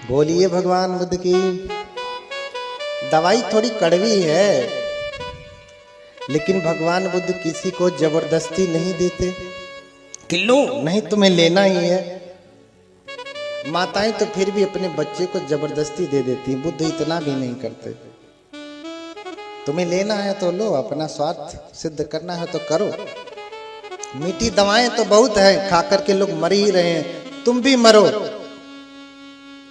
बोलिए भगवान बुद्ध की। दवाई थोड़ी कड़वी है, लेकिन भगवान बुद्ध किसी को जबरदस्ती नहीं देते कि लो नहीं तुम्हें लेना ही है। माताएं तो फिर भी अपने बच्चे को जबरदस्ती दे देती, बुद्ध इतना भी नहीं करते। तुम्हें लेना है तो लो, अपना स्वार्थ सिद्ध करना है तो करो। मीठी दवाएं तो बहुत है, खाकर के लोग मर ही रहे हैं, तुम भी मरो।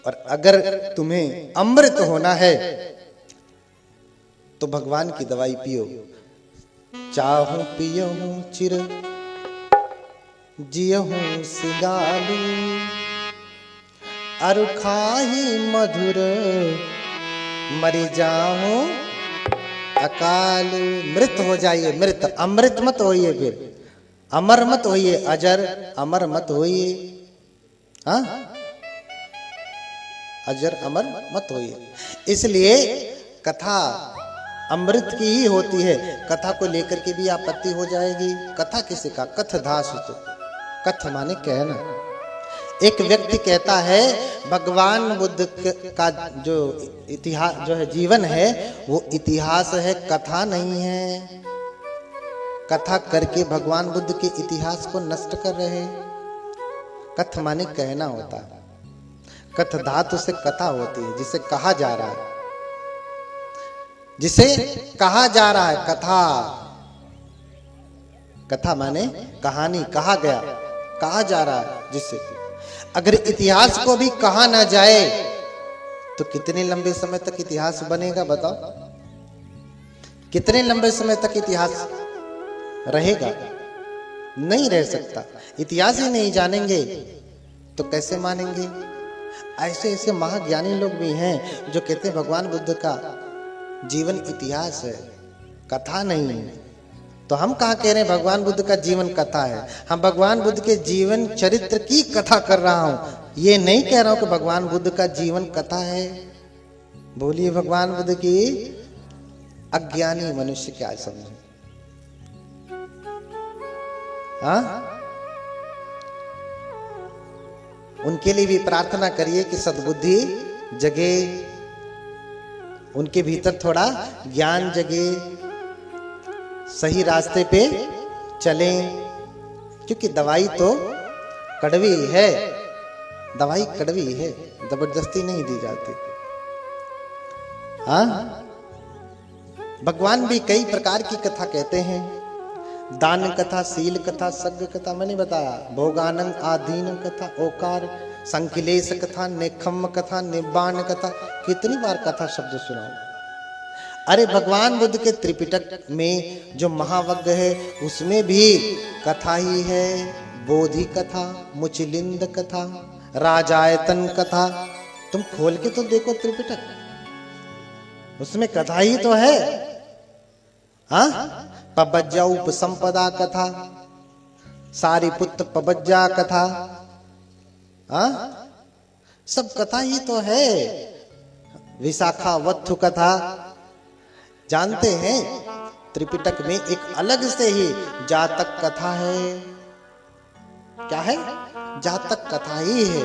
और अगर तुम्हें अमृत होना है तो भगवान की दवाई पियो। चाहूं पियहूं चिर जियहूं सिगालू, अरु खाही मधुर मरी जाऊं अकाल। मृत हो जाइए, मृत, अमृत मत होइए, फिर अमर मत होइए, अजर अमर मत होइए। हाँ, अजर अमर मत होइए। इसलिए कथा अमृत की ही होती है। कथा को लेकर के भी आपत्ति हो जाएगी। कथा किसे का? कथ दास। कथ माने कहना। एक व्यक्ति कहता है भगवान बुद्ध का जो इतिहास जो है, जीवन है, वो इतिहास है, कथा नहीं है। कथा करके भगवान बुद्ध के इतिहास को नष्ट कर रहे हैं। कथ माने कहना होता है। कथ धातु से कथा होती है, जिसे कहा जा रहा है, जिसे कहा जा रहा है। कथा, कथा माने कहानी, कहा गया, कहा जा रहा है जिससे। अगर इतिहास को भी कहा ना जाए तो कितने लंबे समय तक इतिहास बनेगा बताओ? कितने लंबे समय तक इतिहास रहेगा? नहीं रह सकता। इतिहास ही नहीं जानेंगे तो कैसे मानेंगे? ऐसे ऐसे महाज्ञानी लोग भी हैं जो कहते हैं भगवान बुद्ध का जीवन इतिहास है, कथा नहीं है। तो हम कहाँ कह रहे हैं भगवान बुद्ध का जीवन कथा है? हम भगवान बुद्ध के जीवन चरित्र की कथा कर रहा हूं, ये नहीं कह रहा हूं कि भगवान बुद्ध का जीवन कथा है। बोलिए भगवान बुद्ध की। अज्ञानी मनुष्य क्या समझे? हाँ, उनके लिए भी प्रार्थना करिए कि सद्बुद्धि जगे, उनके भीतर थोड़ा ज्ञान जगे, सही रास्ते पे चलें। क्योंकि दवाई तो कड़वी है, दवाई कड़वी है, जबरदस्ती नहीं दी जाती। हाँ, भगवान भी कई प्रकार की कथा कहते हैं। दान कथा, शील कथा, सज्ञ कथा, मैंने बताया, भोगानंद आधीन कथा, ओकार, संकिलेश कथा, नेखम्म कथा, निब्बाण कथा। कितनी बार कथा शब्द सुनाओ? अरे भगवान बुद्ध के त्रिपिटक में जो महावग्ग है उसमें भी कथा ही है। बोधि कथा, मुचलिंद कथा, राजायतन कथा। तुम खोल के तो देखो त्रिपिटक, उसमें कथा ही तो है। हाँ, पबज्जा उपसंपदा कथा, सारिपुत्र पबज्जा कथा। हाँ, सब कथा ही तो है। विशाखावत्थु कथा। जानते हैं त्रिपिटक में एक अलग से ही जातक कथा है। क्या है? जातक कथा ही है।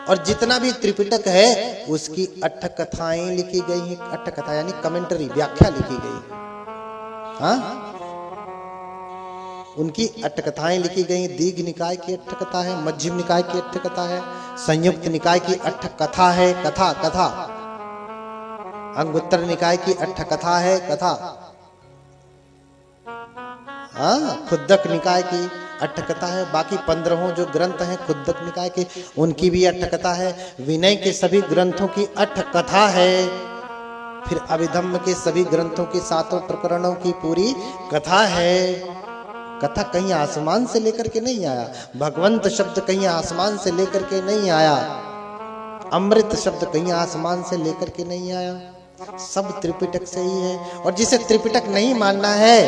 और जितना भी त्रिपिटक है उसकी अट्ठ कथाएं लिखी गई हैं। अट्ठ कथा यानी कमेंटरी, व्याख्या लिखी गई। हाँ, उनकी अट्ठ कथाएं लिखी गई। दीघ निकाय की अट्ठ कथा है, मध्यम निकाय की अट्ठ कथा है, संयुक्त निकाय की अट्ठ कथा है। कथा कथा। अंगुत्तर निकाय की अट्ठ कथा है, कथा। हाँ, खुद्दक निकाय की अट्ठ कथा है। बाकी 15 जो ग्रंथ हैं खुद्दक निकाय के, उनकी भी अट्ठ कथा है। विनय के सभी ग्रंथों की अट्ठ कथा है। फिर अभिधम्म के सभी ग्रंथों के 7 प्रकरणों की पूरी कथा है। कथा कहीं आसमान से लेकर के नहीं आया। भगवंत शब्द कहीं आसमान से लेकर के नहीं आया। अमृत शब्द कहीं आसमान से लेकर के नहीं आया। सब त्रिपिटक से ही है। और जिसे त्रिपिटक नहीं मानना है,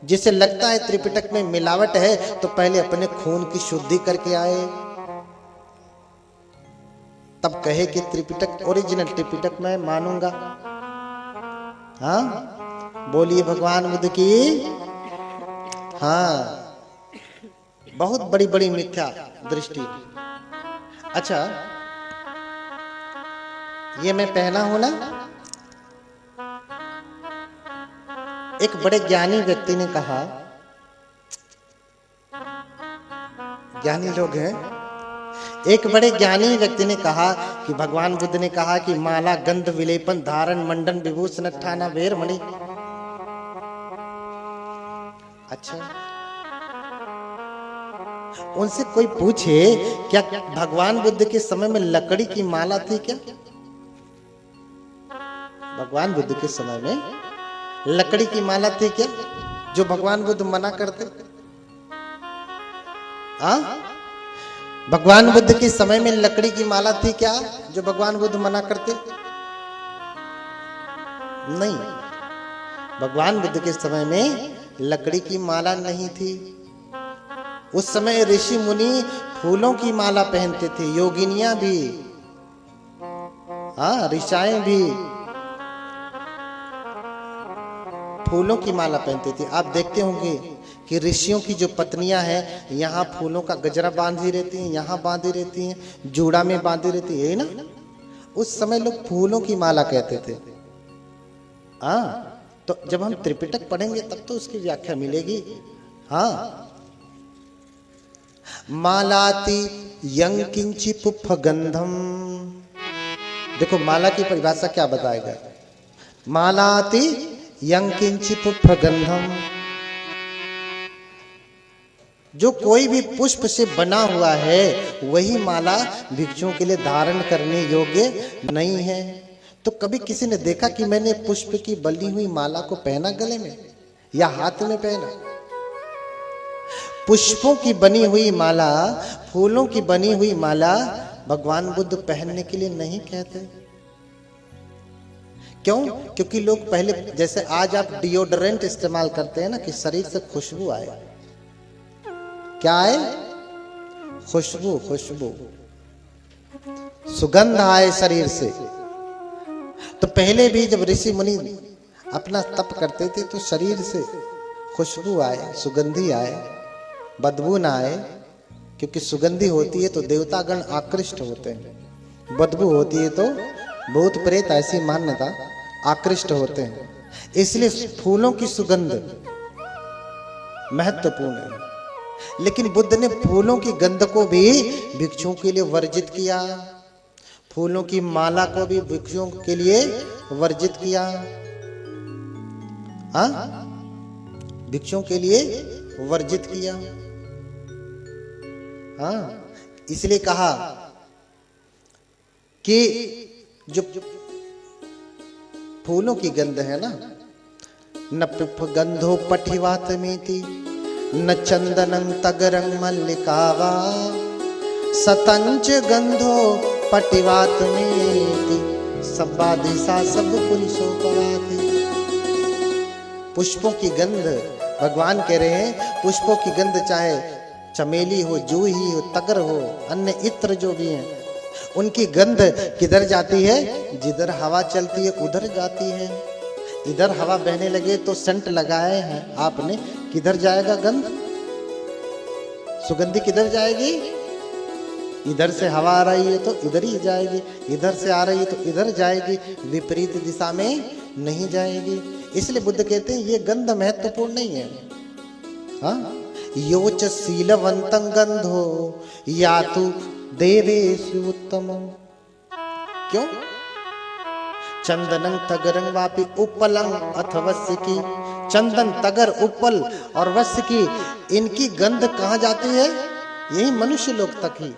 जिसे लगता है त्रिपिटक में मिलावट है, तो पहले अपने खून की शुद्धि करके आए, तब कहे कि त्रिपिटक ओरिजिनल त्रिपिटक मैं मानूंगा। हाँ, बोलिए भगवान बुद्ध की। हाँ, बहुत बड़ी बड़ी मिथ्या दृष्टि। अच्छा, ये मैं पहना हूं ना, एक बड़े ज्ञानी व्यक्ति ने कहा, ज्ञानी लोग हैं, एक बड़े ज्ञानी व्यक्ति ने कहा कि भगवान बुद्ध ने कहा कि माला गंध विलेपन धारण मंडन विभूषण ठाना वेर मणि। अच्छा, उनसे कोई पूछे क्या भगवान बुद्ध के समय में लकड़ी की माला थी क्या? भगवान बुद्ध के समय में लकड़ी की माला थी क्या, जो भगवान बुद्ध मना करते? भगवान बुद्ध के समय में लकड़ी की माला थी क्या, जो भगवान बुद्ध मना करते? नहीं, भगवान बुद्ध के समय में लकड़ी की माला नहीं थी। उस समय ऋषि मुनि फूलों की माला पहनते थे, योगिनियां भी, ऋषाएं भी फूलों की माला पहनती थी। आप देखते होंगे कि ऋषियों की जो पत्नियां हैं, यहाँ फूलों का गजरा बांधी रहती हैं, यहाँ बांधी रहती हैं, जूड़ा में बांधी रहती है ना। उस समय लोग फूलों की माला कहते थे। तो जब हम त्रिपिटक पढ़ेंगे तब तो उसकी व्याख्या मिलेगी। मालाति यं किंचि पुप्फ गंधम। देखो माला की परिभाषा क्या बताएगा। मालाति यं किंचि पुप्फ गंधम, जो कोई भी पुष्प से बना हुआ है वही माला भिक्षुओं के लिए धारण करने योग्य नहीं है। तो कभी किसी ने देखा कि मैंने पुष्प की बनी हुई माला को पहना गले में या हाथ में पहना? पुष्पों की बनी हुई माला, फूलों की बनी हुई माला भगवान बुद्ध पहनने के लिए नहीं कहते। क्यों? क्योंकि लोग पहले, जैसे आज आप डिओड्रेंट इस्तेमाल करते हैं ना, कि शरीर से खुशबू आए। क्या आए? खुशबू, खुशबू, सुगंध आए शरीर से। तो पहले भी जब ऋषि मुनि अपना तप करते थे तो शरीर से खुशबू आए, सुगंधी आए, बदबू ना आए। क्योंकि सुगंधी होती है तो देवतागण आकृष्ट होते हैं, बदबू होती है तो भूत प्रेत, ऐसी मान्यता, आकृष्ट होते हैं। इसलिए फूलों की सुगंध महत्वपूर्ण है। लेकिन बुद्ध ने फूलों की गंध को भी भिक्षुओं के लिए वर्जित किया, फूलों की माला को भी भिक्षुओं के लिए वर्जित किया। भिक्षुओं के लिए वर्जित किया। इसलिए कहा कि जो फूलों की गंध है ना, न पिप्प गंधो पठिवात मेति, न चंदनं तगरं मल्लिकावा, सतंच गंधो पटिवात मेति, सब्बा दिशा सब पुरुषों पवाति। पुष्पों की गंध, भगवान कह रहे हैं पुष्पों की गंध, चाहे चमेली हो, जूही हो, तगर हो, अन्य इत्र जो भी हैं, उनकी गंध किधर जाती है? जिधर हवा चलती है उधर जाती है। इधर हवा बहने लगे तो सेंट लगाए हैं आपने, किधर जाएगा गंध? सुगंधी किधर जाएगी? इधर से हवा आ रही है तो इधर ही जाएगी, इधर से आ रही है तो इधर जाएगी, विपरीत दिशा में नहीं जाएगी। इसलिए बुद्ध कहते हैं ये गंध महत्वपूर्ण नहीं है। योच शीलवंतं गंधो यातु देवेषु उत्तमम्। क्यों? चंदनं तगरं वापि उपलं अथ वस्यकी। चंदन, तगर, उपल और वस्य की, इनकी गंध कहाँ जाती है? यही मनुष्य लोक तक ही,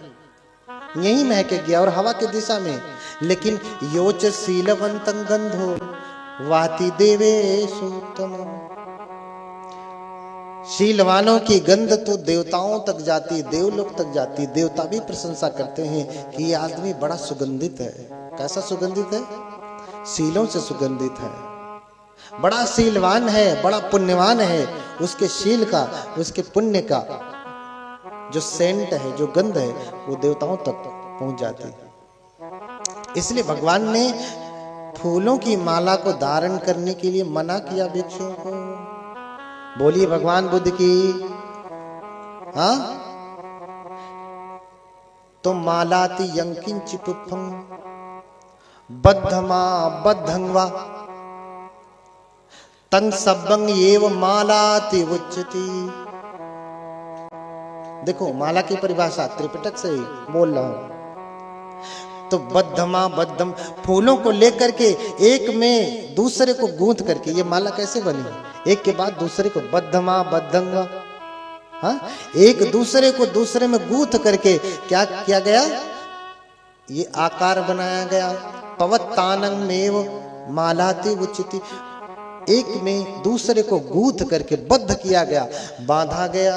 यही महके गया और हवा की दिशा में। लेकिन योच शीलवंतं गंधो वाति देवेषु उत्तमम्। शीलवानों की गंध तो देवताओं तक जाती, देवलोक तक जाती। देवता भी प्रशंसा करते हैं कि ये आदमी बड़ा सुगंधित है। कैसा सुगंधित है? शीलों से सुगंधित है, बड़ा शीलवान है, बड़ा पुण्यवान है। उसके शील का, उसके पुण्य का जो सेंट है, जो गंध है, वो देवताओं तक पहुंच जाती है। इसलिए भगवान ने फूलों की माला को धारण करने के लिए मना किया भिक्षुओं को। बोलिए भगवान बुद्ध की। तो मालाति यं किंचि पुप्फं, बद्धमा बद्धंगवा तन सबंग एव मालाति उच्यति। देखो माला की परिभाषा त्रिपिटक से ही बोल रहा हूं। तो बद्धमा बद्धम, फूलों को लेकर के एक में दूसरे को गूंथ करके ये माला कैसे बनी, एक के बाद दूसरे को बद्धमा बद्धंगा, हाँ, एक दूसरे को दूसरे में गूंथ करके क्या किया गया, ये आकार बनाया गया। पवत्तानंग मेव मालाति उच्यति, एक में दूसरे को गूंथ करके बद्ध किया गया, बांधा गया,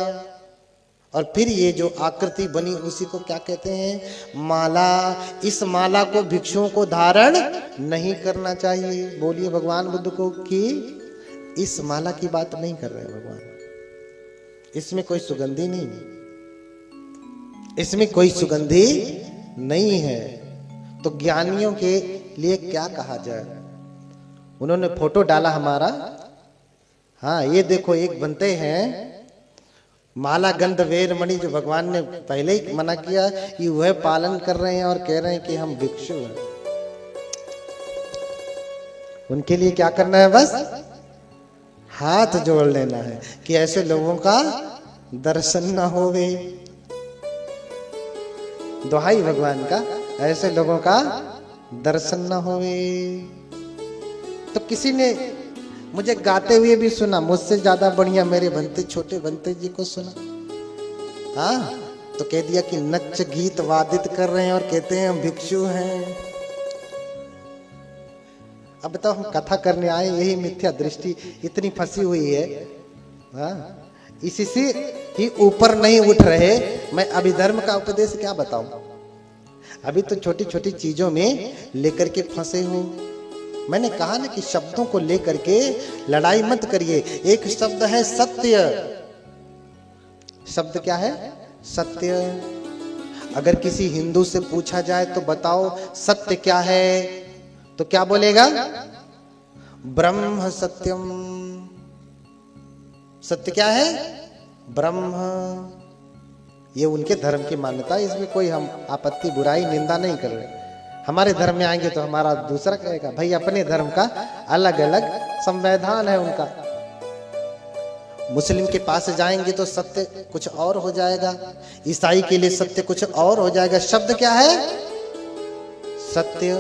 और फिर ये जो आकृति बनी उसी को क्या कहते हैं, माला। इस माला को भिक्षुओं को धारण नहीं करना चाहिए। बोलिए भगवान बुद्ध को कि इस माला की बात नहीं कर रहे भगवान, इसमें कोई सुगंधी नहीं, इसमें कोई सुगंधी नहीं है। तो ज्ञानियों के लिए क्या कहा जाए। उन्होंने फोटो डाला हमारा, हाँ ये देखो एक बनते हैं माला गंध वेर मणि, जो भगवान ने पहले ही मना किया कि वह पालन कर रहे हैं और कह रहे हैं कि हम भिक्षु हैं। उनके लिए क्या करना है, बस हाथ जोड़ लेना है कि ऐसे लोगों का दर्शन ना होवे। दुहाई भगवान का, ऐसे लोगों का दर्शन ना होवे। तो किसी ने मुझे गाते हुए भी सुना, मुझसे ज्यादा बढ़िया मेरे बनते छोटे बनते जी को सुना, हाँ, तो कह दिया कि नच गीत वादित कर रहे हैं और कहते हैं हम भिक्षु हैं। अब बताओ हम कथा करने आए, यही मिथ्या दृष्टि इतनी फंसी हुई है, हाँ, इसी से ही ऊपर नहीं उठ रहे। मैं अभिधर्म का उपदेश क्या बताऊं, अभी तो छोटी छोटी चीजों में लेकर के फंसे हूं। मैंने कहा ना कि शब्दों को लेकर के लड़ाई मत करिए। एक शब्द है सत्य, शब्द क्या है, सत्य। अगर किसी हिंदू से पूछा जाए तो बताओ सत्य क्या है, तो क्या बोलेगा, ब्रह्म सत्यम। सत्य क्या है, ब्रह्म। ये उनके धर्म की मान्यता, इसमें कोई हम आपत्ति बुराई निंदा नहीं कर रहे। हमारे धर्म में आएंगे तो हमारा दूसरा कहेगा, भाई अपने धर्म का अलग अलग संविधान है उनका। मुस्लिम के पास जाएंगे तो सत्य कुछ और हो जाएगा, ईसाई के लिए सत्य कुछ और हो जाएगा। शब्द क्या है, सत्य।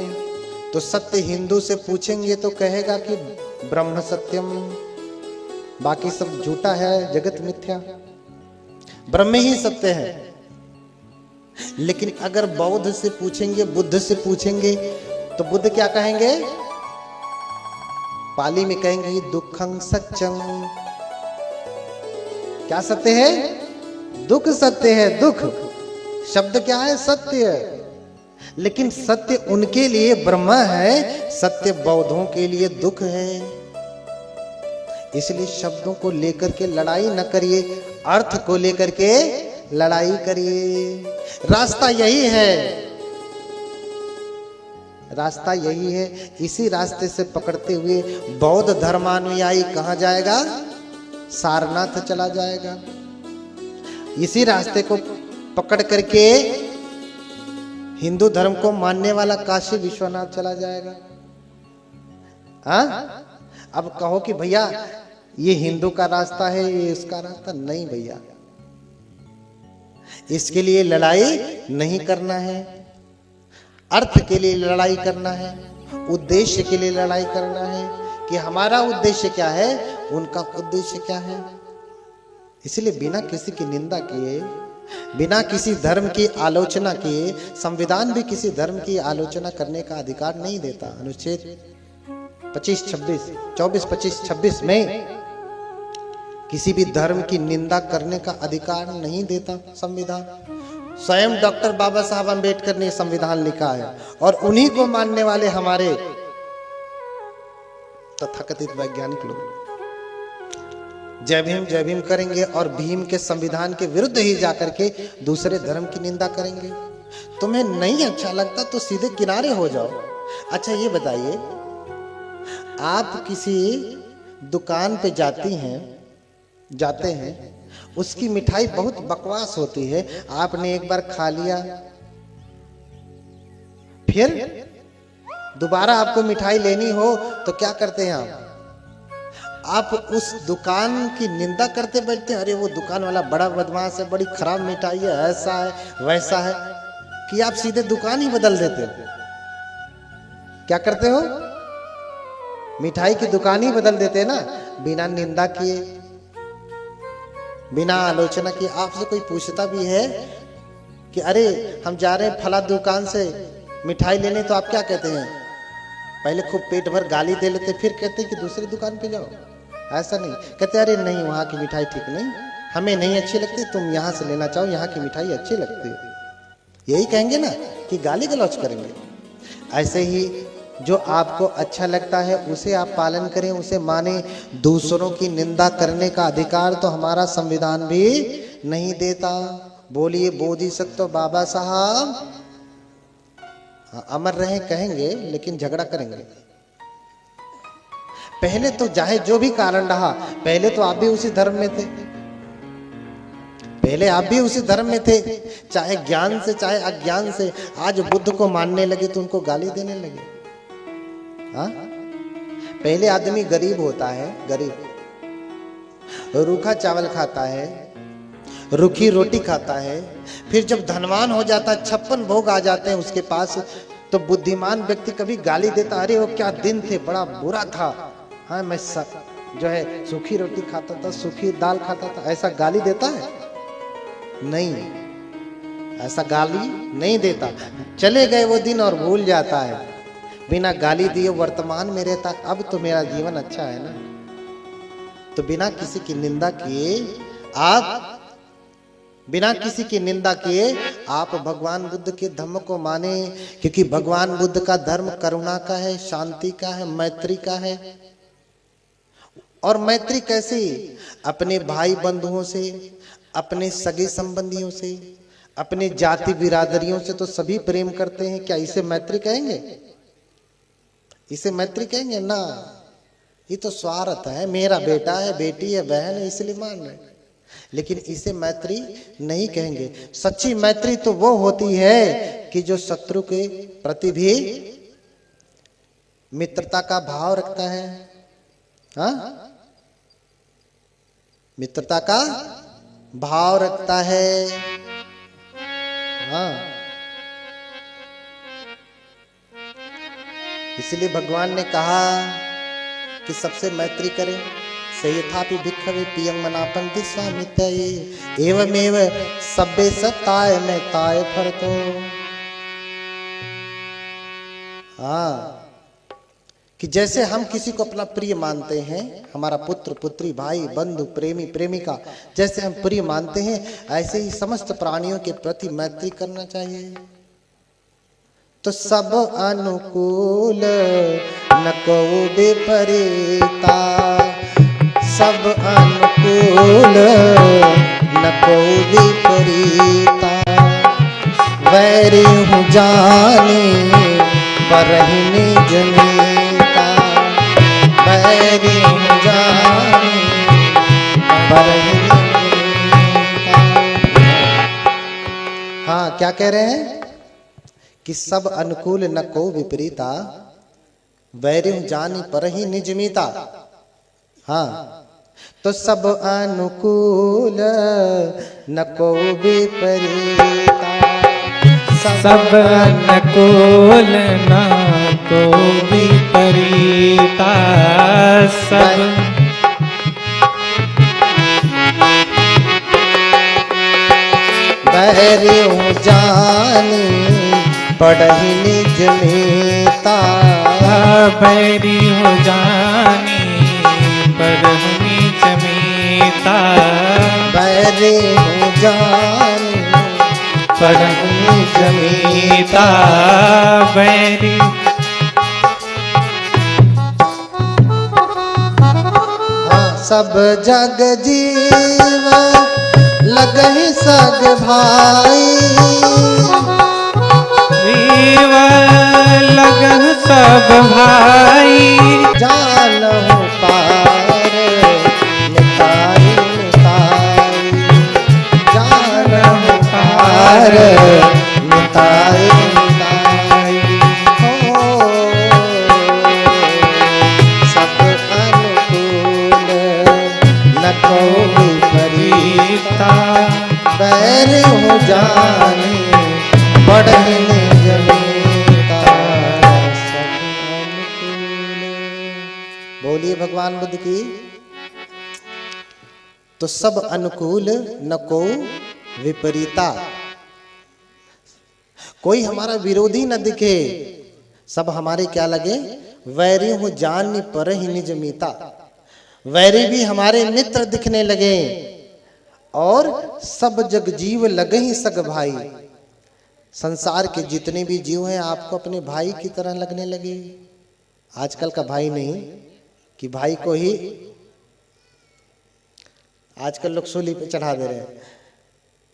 तो सत्य हिंदू से पूछेंगे तो कहेगा कि ब्रह्म सत्यम, बाकी सब झूठा है, जगत मिथ्या, ब्रह्म ही सत्य है। लेकिन अगर बौद्ध से पूछेंगे, बुद्ध से पूछेंगे तो बुद्ध क्या कहेंगे, पाली में कहेंगे दुखं सत्यम। क्या सत्य है, दुख सत्य है। दुख शब्द क्या है, सत्य। लेकिन सत्य उनके लिए ब्रह्म है, सत्य बौद्धों के लिए दुख है। इसलिए शब्दों को लेकर के लड़ाई न करिए, अर्थ को लेकर के लड़ाई करिए। रास्ता यही है, रास्ता यही है। इसी रास्ते से पकड़ते हुए बौद्ध धर्मानुयायी कहां जाएगा, सारनाथ चला जाएगा। इसी रास्ते को पकड़ करके हिंदू धर्म को मानने वाला काशी विश्वनाथ चला जाएगा। हाँ, अब कहो कि भैया ये हिंदू का रास्ता है, ये इसका रास्ता नहीं। भैया इसके लिए लड़ाई नहीं करना है, अर्थ के लिए लड़ाई करना है, उद्देश्य के लिए लड़ाई करना है कि हमारा उद्देश्य क्या है, उनका उद्देश्य क्या है। इसलिए बिना किसी की निंदा किए, बिना किसी धर्म की आलोचना किए, संविधान भी किसी धर्म की आलोचना करने का अधिकार नहीं देता। अनुच्छेद 24, 25, 26 में किसी भी धर्म की निंदा करने का अधिकार नहीं देता संविधान। स्वयं डॉक्टर बाबा साहब अंबेडकर ने संविधान लिखा है, और उन्हीं को मानने वाले हमारे तथाकथित वैज्ञानिक लोग जय भीम करेंगे और भीम के संविधान के विरुद्ध ही जाकर के दूसरे धर्म की निंदा करेंगे। तुम्हें नहीं अच्छा लगता तो सीधे किनारे हो जाओ। अच्छा ये बताइए, आप किसी दुकान पे जाते हैं, उसकी मिठाई बहुत बकवास होती है, आपने एक बार खा लिया, दोबारा आपको मिठाई लेनी हो तो क्या करते हैं आप उस दुकान की निंदा करते बैठते हैं, अरे वो दुकान वाला बड़ा बदमाश है, बड़ी खराब मिठाई है, ऐसा है वैसा है, कि आप सीधे दुकान ही बदल देते हो? क्या करते हो? मिठाई की दुकान ही बदल देते हैं ना, बिना निंदा किए, बिना आलोचना किए। आपसे कोई पूछता भी है कि अरे हम जा रहे हैं फला दुकान से मिठाई लेने, तो आप क्या कहते हैं? पहले खूब पेट भर गाली दे लेते, फिर कहते हैं कि दूसरी दुकान पे जाओ। ऐसा नहीं, कहते अरे नहीं वहाँ की मिठाई ठीक नहीं, हमें नहीं अच्छी लगती, तुम यहाँ से लेना चाहो, यहाँ की मिठाई अच्छी लगती है। यही कहेंगे ना कि गाली गलौज करेंगे। ऐसे ही जो आपको अच्छा लगता है उसे आप पालन करें, उसे माने। दूसरों की निंदा करने का अधिकार तो हमारा संविधान भी नहीं देता। बोलिए बोधिसत्व बाबा साहब। अमर रहे कहेंगे, लेकिन झगड़ा करेंगे। पहले तो चाहे जो भी कारण रहा, पहले तो आप भी उसी धर्म में थे, पहले आप भी उसी धर्म में थे, चाहे ज्ञान से चाहे अज्ञान से। आज बुद्ध को मानने लगे तो उनको गाली देने लगे। हाँ, पहले आदमी गरीब होता है, गरीब रूखा चावल खाता है, रूखी रोटी खाता है, फिर जब धनवान हो जाता है, 56 भोग आ जाते हैं उसके पास, तो बुद्धिमान व्यक्ति कभी गाली देता, अरे वो क्या दिन थे, बड़ा बुरा था, हाँ मैं जो है सूखी रोटी खाता था, सूखी दाल खाता था, ऐसा गाली देता है? नहीं, ऐसा गाली नहीं देता। चले गए वो दिन और भूल जाता है, बिना गाली दिए वर्तमान में रहता, अब तो मेरा जीवन अच्छा है ना। तो बिना किसी की निंदा किए आप, बिना किसी की निंदा किए आप भगवान बुद्ध के धम्म को माने, क्योंकि भगवान बुद्ध का धर्म करुणा का है, शांति का है, मैत्री का है। और मैत्री कैसी? अपने भाई बंधुओं से, अपने सगे संबंधियों से, अपने जाति बिरादरियों से तो सभी प्रेम करते हैं। क्या इसे मैत्री कहेंगे? इसे मैत्री कहेंगे ना। ये तो स्वार्थ है, मेरा बेटा है, बेटी है, बहन है, इसलिए मान रहे। लेकिन इसे मैत्री नहीं कहेंगे। सच्ची मैत्री तो वो होती है कि जो शत्रु के प्रति भी मित्रता का भाव रखता है। हाँ, मित्रता का भाव रखता है। हाँ, इसलिए भगवान ने कहा कि सबसे मैत्री करें। सयथापि भिक्खवे पियं मनापन्ति स्वामित्यै एवमेव सब्बे सत्ताय में ताय फरतो। हाँ, कि जैसे हम किसी को अपना प्रिय मानते हैं, हमारा पुत्र पुत्री भाई बंधु प्रेमी प्रेमिका जैसे हम प्रिय मानते हैं, ऐसे ही समस्त प्राणियों के प्रति मैत्री करना चाहिए। तो सब अनुकूल न को विपरीता, सब अनुकूल न को विपरीता। वैरी हूँ जानी परहि निज मीता, वैरी हूँ जानी परहि निज मीता। हाँ, क्या कह रहे हैं कि सब अनुकूल न को विपरीता, वैरी हूँ जानी परहि निज मीता। हाँ, तो सब अनुकूल न को विपरीता, सब अनुकूल न को विपरीता। सब वैरी हूँ जानी पढ़ी निज मीता, बैरी हो जानी परहि निज मीता। बैरी हूँ जानी परहि निज मीता। बैरी हाँ, सब जग जीव लगहि सग भाई, लगन सब भाई। जानहु पार मिताई मिताई, जानहु पार मिताई मिताई। हो बोलिए भगवान बुद्ध की। तो सब अनुकूल न को विपरीता, कोई हमारा विरोधी न दिखे, सब हमारे क्या लगे, वैरी हूं जान पर ही निज मीता। वैरी भी हमारे मित्र दिखने लगे और सब जग जीव लगे ही सग भाई। संसार के जितने भी जीव हैं आपको अपने भाई की तरह लगने लगे। आजकल का भाई नहीं कि भाई को ही आजकल लोग सूली पे चढ़ा दे रहे हैं।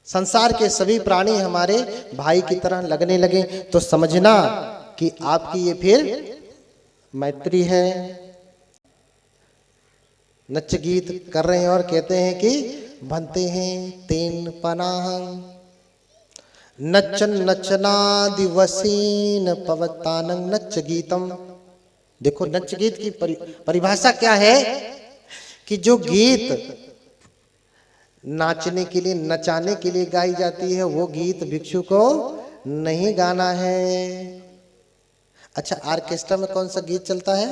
संसार के सभी प्राणी हमारे भाई की तरह लगने लगे तो समझना कि आपकी ये फिर मैत्री है। नच गीत कर रहे हैं और कहते हैं कि बनते हैं तेन पनाहं नचन नचना दिवसीन पवतानं नच गीतम। देखो नच गीत की परिभाषा क्या है कि जो गीत नाचने के लिए नचाने के लिए गाई जाती है वो गीत भिक्षु को नहीं गाना है। अच्छा, ऑर्केस्ट्रा में कौन सा गीत चलता है?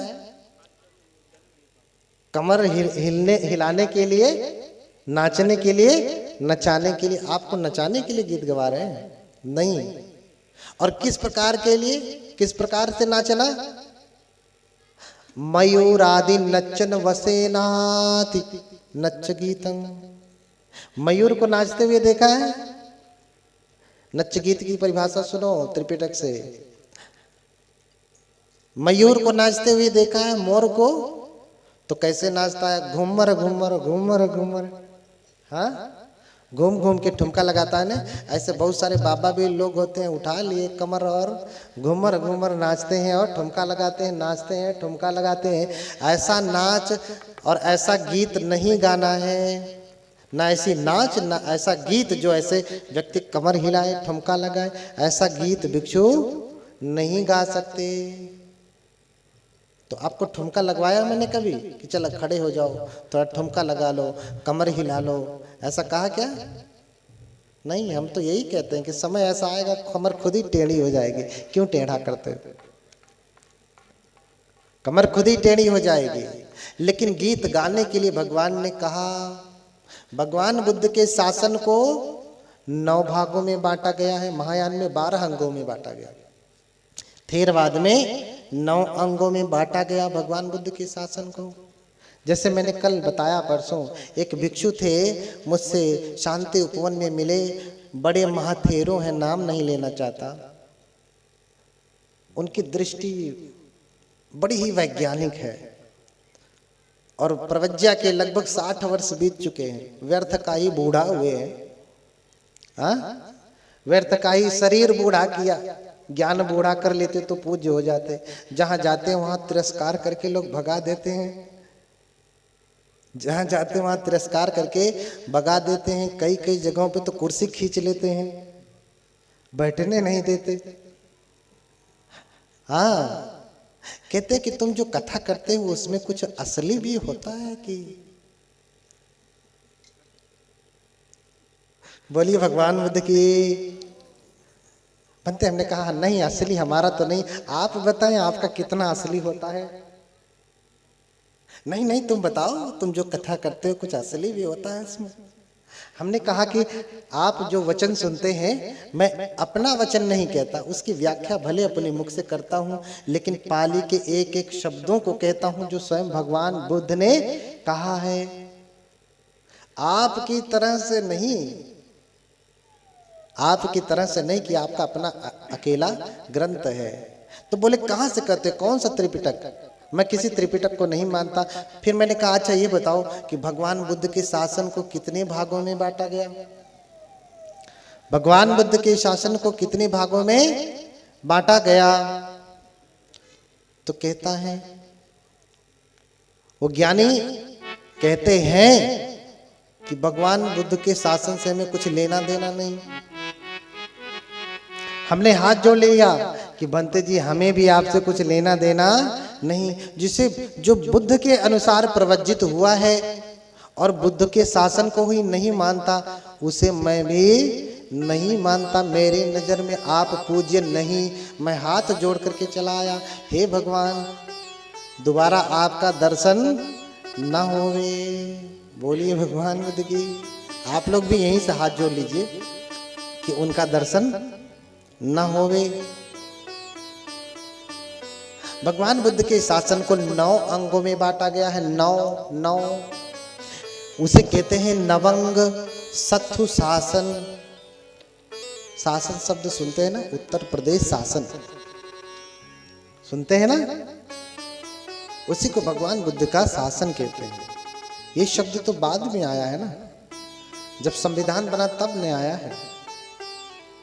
कमर हिलाने के लिए, नाचने के लिए, नचाने के लिए। आपको नचाने के लिए गीत गवा रहे हैं? नहीं। और किस प्रकार के लिए, किस प्रकार से नाचना? मयूरादि नचन वसेनाति नच गीतम। मयूर को नाचते हुए देखा है? नच गीत की परिभाषा सुनो त्रिपिटक से। मयूर को नाचते हुए देखा है? मोर को तो कैसे नाचता है? घूमर घूमर घूमर घूमर, हाँ, घूम घूम के ठुमका लगाता है ना। ऐसे बहुत सारे बाबा भी लोग होते हैं, उठा लिए कमर और घूमर घूमर नाचते हैं और ठुमका लगाते हैं, नाचते हैं, ठुमका लगाते हैं। ऐसा नाच और ऐसा गीत नहीं गाना है, ना ऐसी नाच ना ऐसा गीत जो ऐसे व्यक्ति कमर हिलाए, ठुमका लगाए। ऐसा गीत भिक्षु नहीं गा सकते। तो आपको ठुमका लगवाया मैंने कभी कि चलो खड़े हो जाओ, थोड़ा ठुमका लगा लो, कमर हिला लो, ऐसा कहा क्या? नहीं। हम तो यही कहते हैं कि समय ऐसा आएगा कमर खुद ही टेढ़ी हो जाएगी। क्यों टेढ़ा करते? कमर खुद ही टेढ़ी हो जाएगी। लेकिन गीत गाने के लिए भगवान ने कहा। भगवान बुद्ध के शासन को 9 भागों में बांटा गया है। महायान में 12 अंगों में बांटा गया, थेरवाद में 9 अंगों में बांटा गया भगवान बुद्ध के शासन को। जैसे मैंने कल बताया, परसों एक भिक्षु थे मुझसे शांति उपवन में मिले, बड़े महाथेरो हैं, नाम नहीं लेना चाहता। उनकी दृष्टि बड़ी ही वैज्ञानिक है और प्रवज्ञा के लगभग 60 वर्ष बीत चुके हैं। व्यर्थ का ही बूढ़ा हुए हैं, हाँ, व्यर्थ का ही शरीर बूढ़ा किया। ज्ञान बूढ़ा कर लेते तो पूज्य हो जाते। जहां जाते हैं वहां तिरस्कार करके लोग भगा देते हैं। जहां जाते हैं वहां तिरस्कार करके भगा देते हैं। कई कई जगहों पे तो कुर्सी खींच लेते हैं, बैठने नहीं देते। हाँ, कहते हैं कि तुम जो कथा करते हो उसमें कुछ असली भी होता है कि? बोलिए भगवान बुद्ध की। बनते हमने कहा नहीं, असली हमारा तो नहीं। आप बताएं आपका कितना असली होता है? नहीं नहीं, तुम बताओ, तुम जो कथा करते हो कुछ असली भी होता है इसमें। हमने कहा कि आप जो वचन सुनते हैं, मैं अपना वचन नहीं कहता, उसकी व्याख्या भले अपने मुख से करता हूं, लेकिन पाली के एक एक शब्दों को कहता हूं जो स्वयं भगवान बुद्ध ने कहा है। आपकी तरह से नहीं, आपकी तरह से नहीं कि आपका अपना अकेला ग्रंथ है। तो बोले कहां से करते, कौन सा त्रिपिटक? मैं किसी त्रिपिटक को नहीं मानता। फिर मैंने कहा अच्छा ये बताओ कि भगवान बुद्ध के शासन को कितने भागों में बांटा गया? भगवान बुद्ध के शासन को कितने भागों में बांटा गया? तो कहता है, वो ज्ञानी कहते हैं कि भगवान बुद्ध के शासन से हमें कुछ लेना देना नहीं। हमने हाथ जोड़ लिया कि बनते जी हमें भी आपसे कुछ लेना देना नहीं। जिसे जो बुद्ध के अनुसार प्रवज्जित हुआ है और बुद्ध के शासन को ही नहीं मानता, उसे मैं भी नहीं मानता। मेरी नजर में आप पूज्य नहीं। मैं हाथ जोड़ करके चला आया, हे भगवान दोबारा आपका दर्शन न होवे। बोलिए भगवान बुद्ध की। आप लोग भी यहीं से हाथ जोड़ लीजिए कि उनका दर्शन न होवे। भगवान बुद्ध के शासन को 9 अंगों में बांटा गया है। 9 उसे कहते हैं नवंग सत्थु शासन। शासन शब्द सुनते हैं ना, उत्तर प्रदेश शासन सुनते हैं ना, उसी को भगवान बुद्ध का शासन कहते हैं। ये शब्द तो बाद में आया है ना, जब संविधान बना तब नहीं आया है।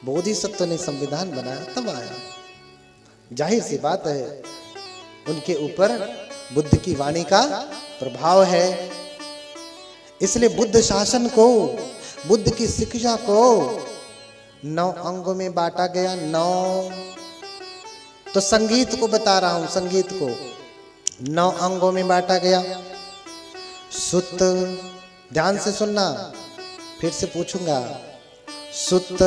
बोधिसत्व ने संविधान बनाया तब आया। जाहिर सी बात है उनके ऊपर बुद्ध की वाणी का प्रभाव है। इसलिए बुद्ध शासन को, बुद्ध की शिक्षा को 9 अंगों में बांटा गया। 9 तो संगीत को बता रहा हूं, संगीत को 9 अंगों में बांटा गया। सुत्त, ध्यान से सुनना, फिर से पूछूंगा। सुत्त,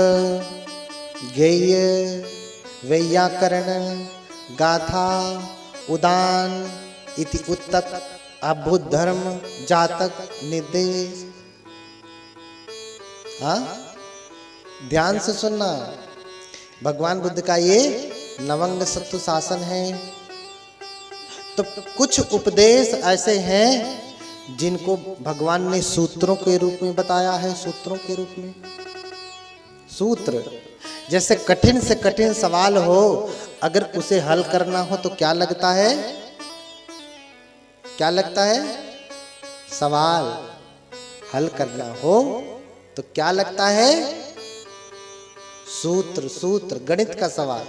गेय, वैयाकरण, गाथा, उदान, इति उत्तक, अभूत धर्म, जातक, निर्देश। हाँ, ध्यान से सुनना। भगवान बुद्ध का ये नवंग सत्व शासन है। तो कुछ उपदेश ऐसे हैं जिनको भगवान ने सूत्रों के रूप में बताया है। सूत्रों के रूप में, सूत्र जैसे कठिन से कठिन सवाल हो, अगर उसे हल करना हो तो क्या लगता है? क्या लगता है? सवाल। हल करना हो तो क्या लगता है? सूत्र। सूत्र गणित का सवाल।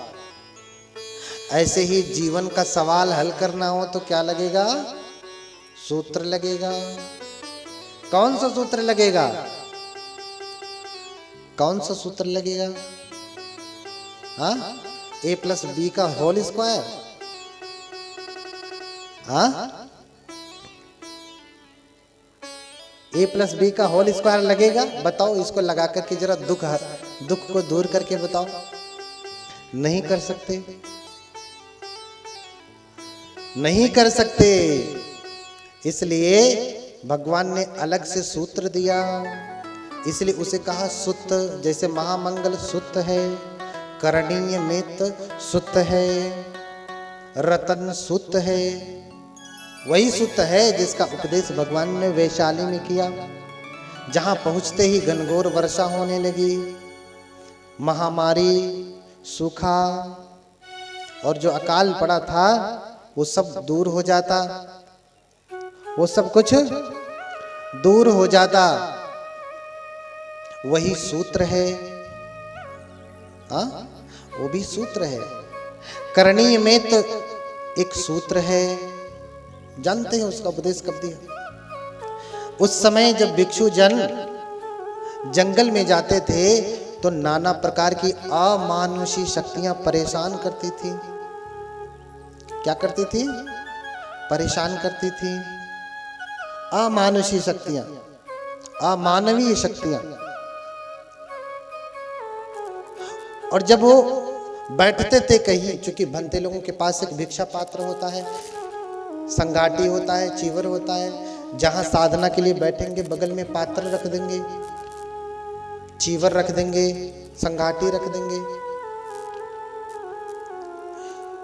ऐसे ही जीवन का सवाल हल करना हो तो क्या लगेगा? सूत्र लगेगा। कौन सा सूत्र लगेगा? कौन सा सूत्र लगेगा? हाँ, a+b का होल स्क्वायर। हाँ, a+b का होल स्क्वायर लगेगा। बताओ, इसको लगा करके जरा दुख को दूर करके बताओ। नहीं कर सकते, नहीं कर सकते। इसलिए भगवान ने अलग से सूत्र दिया, इसलिए उसे कहा सुत्त। जैसे महामंगल सुत्त है, करणीय मेत सुत्त है, रतन सुत्त है। वही सुत्त है जिसका उपदेश भगवान ने वैशाली में किया। जहां पहुंचते ही घनघोर वर्षा होने लगी, महामारी, सूखा और जो अकाल पड़ा था वो सब दूर हो जाता, वो सब कुछ दूर हो जाता। वही सूत्र है। हाँ, वो भी सूत्र है। करणीय में तो एक सूत्र है। जानते हैं उसका उपदेश कब दिया? उस समय जब भिक्षु जन जंगल में जाते थे तो नाना प्रकार की अमानुषी शक्तियां परेशान करती थी। क्या करती थी? परेशान करती थी। अमानुषी शक्तियां, अमानवीय शक्तियां। और जब वो बैठते थे कहीं, चूंकि भंते लोगों के पास एक भिक्षा पात्र होता है, संगाटी होता है, चीवर होता है, जहां साधना के लिए बैठेंगे बगल में पात्र रख देंगे, चीवर रख देंगे, संगाटी रख देंगे।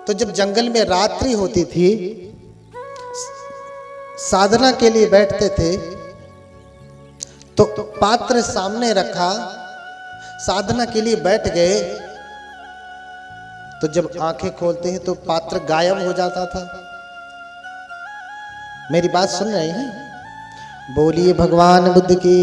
तो जब जंगल में रात्रि होती थी, साधना के लिए बैठते थे, तो पात्र सामने रखा, साधना के लिए बैठ गए, तो जब आंखें खोलते हैं तो पात्र गायब हो जाता था। मेरी बात सुन रहे हैं? बोलिए भगवान बुद्ध की।